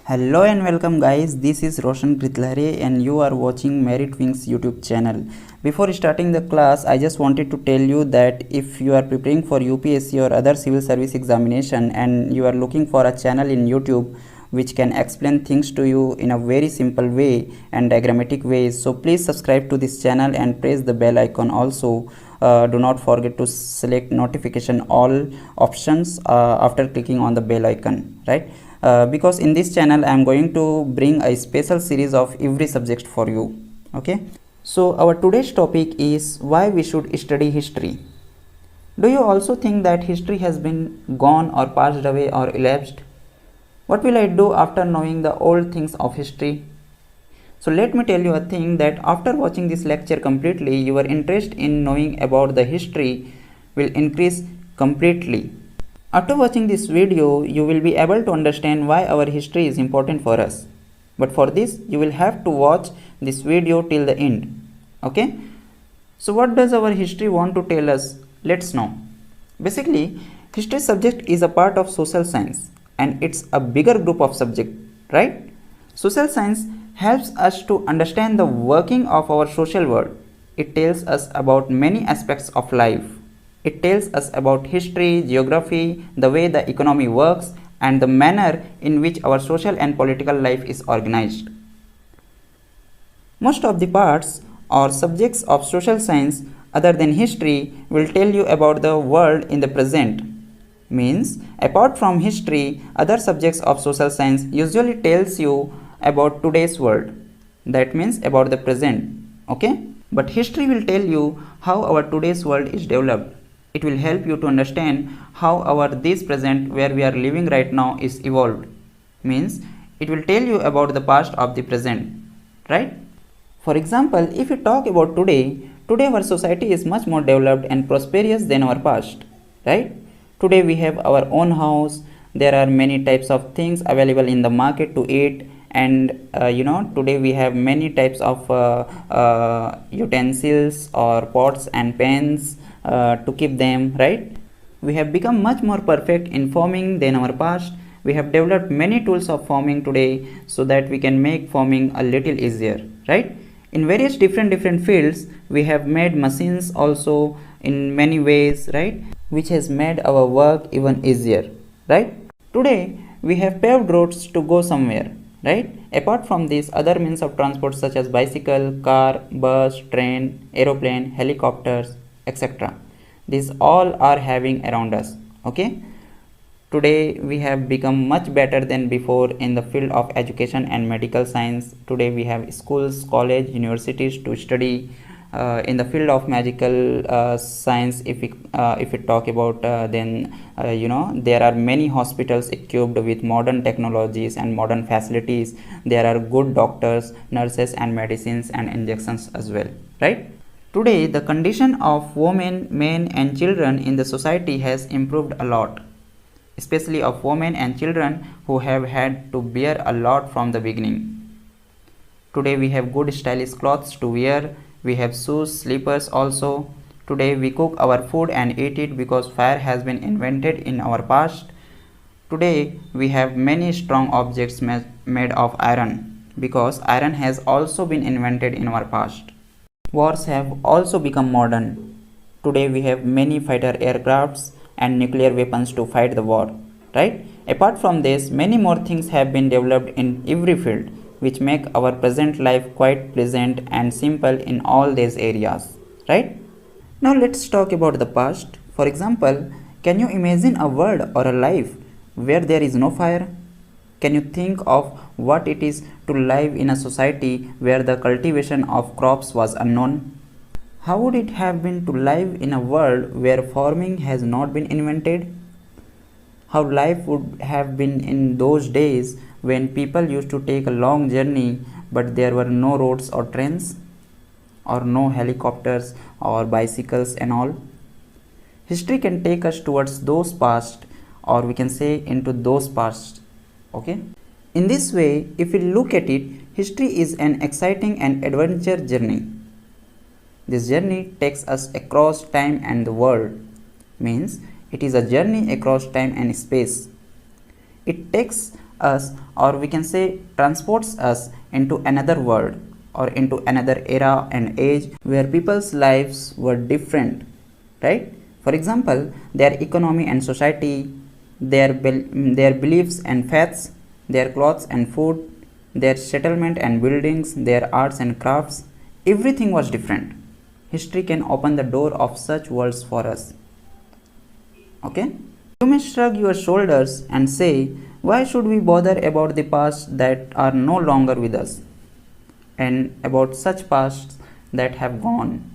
Hello and welcome guys, this is Roshan Pritlare and you are watching Meritwings YouTube channel. Before starting the class, I just wanted to tell you that if you are preparing for UPSC or other civil service examination and you are looking for a channel in YouTube which can explain things to you in a very simple way and diagrammatic ways, so please subscribe to this channel and press the bell icon also. Do not forget to select notification all options after clicking on the bell icon, right? Because in this channel I am going to bring a special series of every subject for you. Okay, so our today's topic is why we should study history. Do you also think that history has been gone or passed away or elapsed? What will I do after knowing the old things of history? So let me tell you a thing, that after watching this lecture completely, your interest in knowing about the history will increase completely. After watching this video, you will be able to understand why our history is important for us. But for this, you will have to watch this video till the end. Okay? So what does our history want to tell us? Let's know. Basically, history subject is a part of social science and it's a bigger group of subject, right? Social science helps us to understand the working of our social world. It tells us about many aspects of life. It tells us about history, geography, the way the economy works, and the manner in which our social and political life is organized. Most of the parts or subjects of social science other than history will tell you about the world in the present. Means, apart from history, other subjects of social science usually tells you about today's world. That means about the present. Okay? But history will tell you how our today's world is developed. It will help you to understand how our this present where we are living right now is evolved. Means it will tell you about the past of the present, right? For example, if you talk about today our society is much more developed and prosperous than our past, right? Today we have our own house, there are many types of things available in the market to eat, and today we have many types of utensils or pots and pans to keep them, right? We have become much more perfect in farming than our past. We have developed many tools of farming today so that we can make farming a little easier, right? In various different fields we have made machines also in many ways, right, which has made our work even easier, right? Today we have paved roads to go somewhere, right? Apart from these, other means of transport such as bicycle, car, bus, train, aeroplane, helicopters, etc. These all are having around us. Okay, today we have become much better than before in the field of education and medical science. Today we have schools, college, universities to study in the field of medical science. If we talk about then there are many hospitals equipped with modern technologies and modern facilities. There are good doctors, nurses and medicines and injections as well, right? Today, the condition of women, men and children in the society has improved a lot, especially of women and children who have had to bear a lot from the beginning. Today we have good stylish clothes to wear, we have shoes, slippers also. Today we cook our food and eat it because fire has been invented in our past. Today we have many strong objects made of iron because iron has also been invented in our past. Wars have also become modern. Today we have many fighter aircrafts and nuclear weapons to fight the war, right? Apart from this, many more things have been developed in every field, which make our present life quite pleasant and simple in all these areas, right? Now let's talk about the past. For example, can you imagine a world or a life where there is no fire? Can you think of what it is to live in a society where the cultivation of crops was unknown? How would it have been to live in a world where farming has not been invented? How life would have been in those days when people used to take a long journey but there were no roads or trains or no helicopters or bicycles and all? History can take us towards those past, or we can say into those past. Okay, in this way, if we look at it, history is an exciting and adventure journey. This journey takes us across time and the world. Means it is a journey across time and space. It takes us, or we can say transports us into another world or into another era and age where people's lives were different, right? For example, their economy and society, their beliefs and faiths, their clothes and food, their settlement and buildings, their arts and crafts, everything was different. History can open the door of such worlds for us. Okay? You may shrug your shoulders and say, why should we bother about the past that are no longer with us and about such pasts that have gone?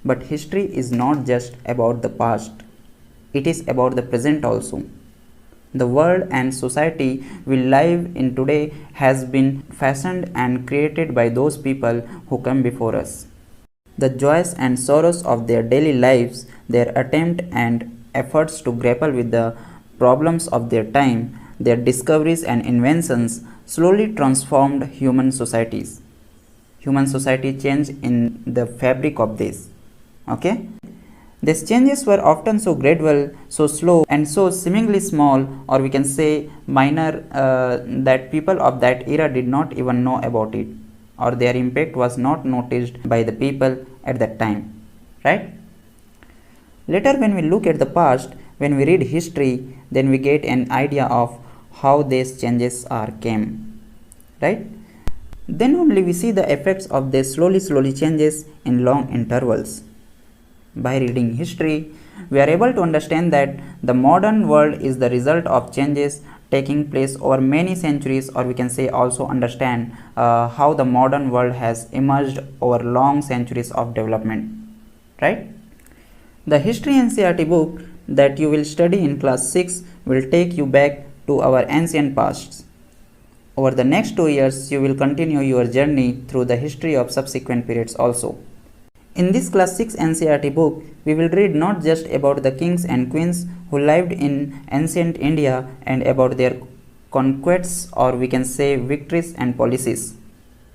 But history is not just about the past, it is about the present also. The world and society we live in today has been fashioned and created by those people who come before us. The joys and sorrows of their daily lives, their attempt and efforts to grapple with the problems of their time, their discoveries and inventions slowly transformed human societies. Human society changed in the fabric of this. Okay? These changes were often so gradual, so slow, and so seemingly small, or we can say minor, that people of that era did not even know about it, or their impact was not noticed by the people at that time, right? Later, when we look at the past, when we read history, then we get an idea of how these changes came, right? Then only we see the effects of these slowly changes in long intervals. By reading history, we are able to understand that the modern world is the result of changes taking place over many centuries, or we can say also understand how the modern world has emerged over long centuries of development, right? The history NCERT book that you will study in class 6 will take you back to our ancient pasts. Over the next 2 years, you will continue your journey through the history of subsequent periods also. In this class 6 NCERT book, we will read not just about the kings and queens who lived in ancient India and about their conquests, or we can say victories and policies.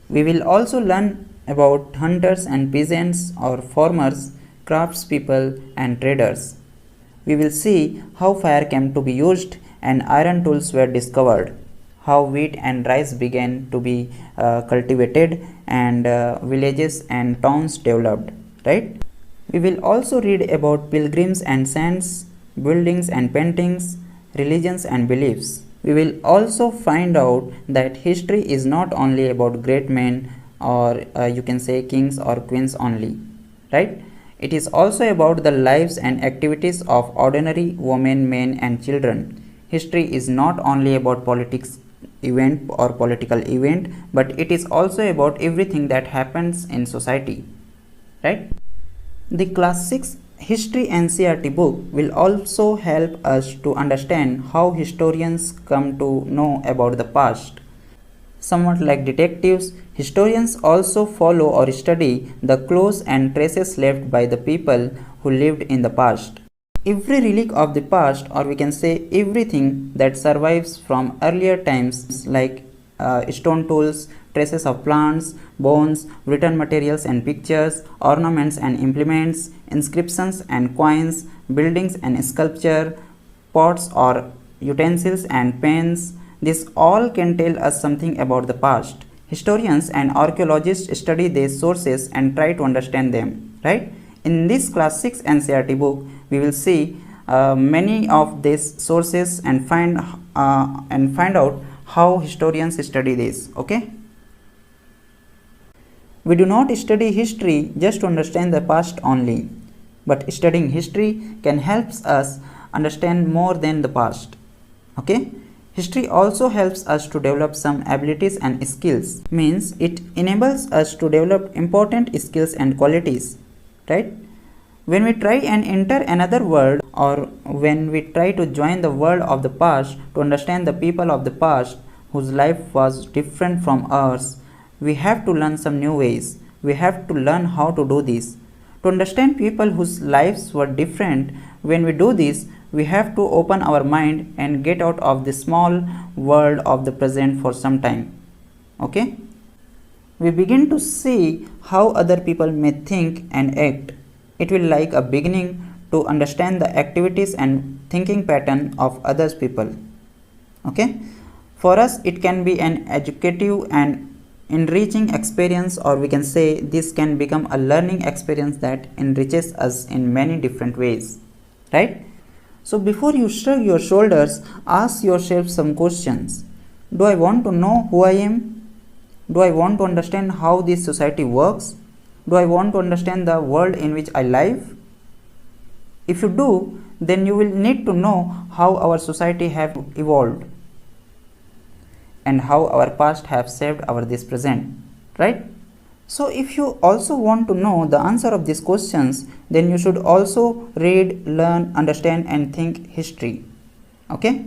We will also learn about hunters and peasants or farmers, craftspeople and traders. We will see how fire came to be used and iron tools were discovered, how wheat and rice began to be cultivated, and villages and towns developed, right? We will also read about pilgrims and saints, buildings and paintings, religions and beliefs. We will also find out that history is not only about great men, or you can say kings or queens only, right? It is also about the lives and activities of ordinary women, men and children. History is not only about politics event or political event, but it is also about everything that happens in society, right? The class 6 history NCERT book will also help us to understand how historians come to know about the past. Somewhat like detectives, historians also follow or study the clues and traces left by the people who lived in the past. Every relic of the past, or we can say everything that survives from earlier times, like stone tools, traces of plants, bones, written materials and pictures, ornaments and implements, inscriptions and coins, buildings and sculpture, pots or utensils and pens, this all can tell us something about the past. Historians and archaeologists study these sources and try to understand them, right? In this class 6 NCERT book, we will see many of these sources and find out how historians study this. Okay. We do not study history just to understand the past only, but studying history can help us understand more than the past. Okay. History also helps us to develop some abilities and skills. Means it enables us to develop important skills and qualities, right? When we try and enter another world, or when we try to join the world of the past to understand the people of the past whose life was different from ours, we have to learn some new ways. We have to learn how to do this. To understand people whose lives were different, when we do this, we have to open our mind and get out of the small world of the present for some time. Okay? We begin to see how other people may think and act. It will like a beginning to understand the activities and thinking pattern of others people. Okay? For us, it can be an educative and enriching experience, or we can say this can become a learning experience that enriches us in many different ways, right? So before you shrug your shoulders, ask yourself some questions. Do I want to know who I am? Do I want to understand how this society works? Do I want to understand the world in which I live? If you do, then you will need to know how our society have evolved and how our past have shaped our this present, right? So if you also want to know the answer of these questions, then you should also read, learn, understand and think history. Okay?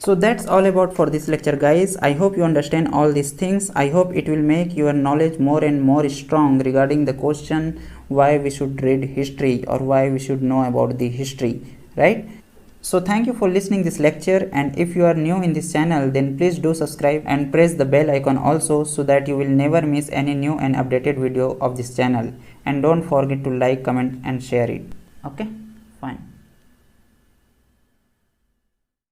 So that's all about for this lecture, guys. I hope you understand all these things. I hope it will make your knowledge more and more strong regarding the question why we should read history or why we should know about the history, right? So thank you for listening this lecture, and if you are new in this channel, then please do subscribe and press the bell icon also, so that you will never miss any new and updated video of this channel. And don't forget to like, comment and share it. Okay, fine.